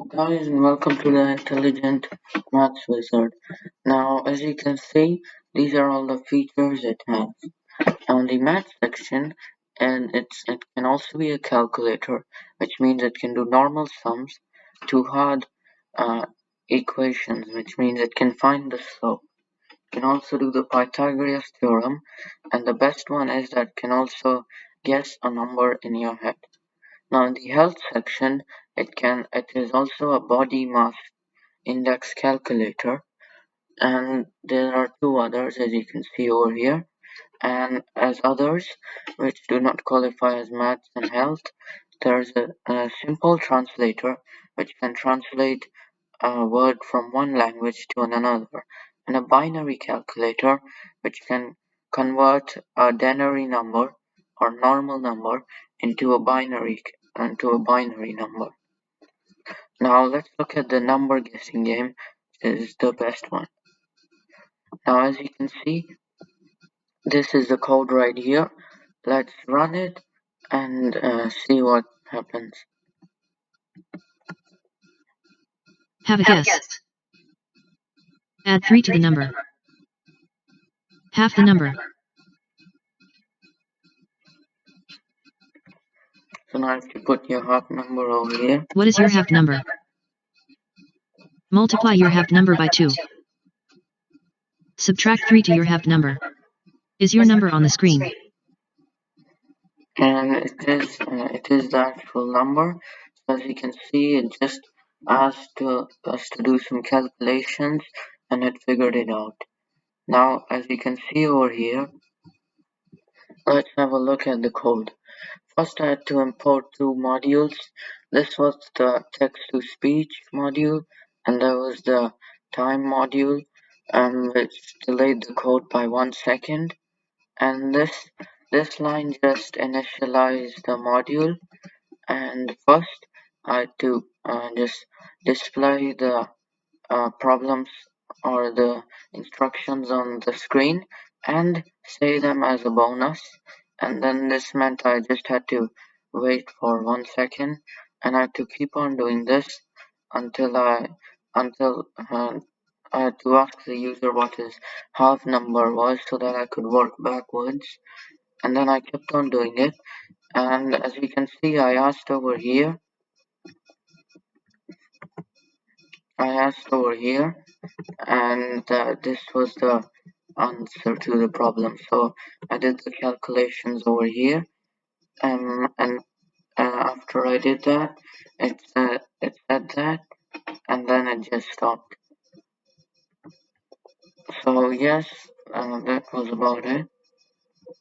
Guys, and welcome to the Intelligent Maths Wizard. Now, as you can see, these are all the features it has. On the math section, and it can also be a calculator, which means it can do normal sums to hard uh, equations, which means it can find the slope. It can also do the Pythagoras theorem, and the best one is that it can also guess a number in your head. Now in the health section, it is also a body mass index calculator, and there are two others as you can see over here. And as others which do not qualify as maths and health, there's a simple translator which can translate a word from one language to another, and a binary calculator which can convert a denary number or normal number into a binary number. Now let's look at the number guessing game, which is the best one. Now as you can see, this is the code right here. Let's run it and see what happens. Have a guess. Add 3 to the number. Half the number. So now if you put your half number over here. What is your half number? Multiply your half number by 2. Subtract 3 to your half number. Is your number on the screen? And it is the actual number. So as you can see, it just asked us to do some calculations and it figured it out. Now as you can see over here, let's have a look at the code. First I had to import two modules. This was the text-to-speech module and there was the time module, which delayed the code by 1 second. And this line just initialized the module, and first I had to just display the problems or the instructions on the screen and say them as a bonus, and then this meant I just had to wait for 1 second and I had to keep on doing this until I had to ask the user what his half number was so that I could work backwards, and then I kept on doing it. And as you can see, I asked over here, and this was the answer to the problem. So I did the calculations over here, and after I did that, it said that, and then it just stopped. So yes, that was about it.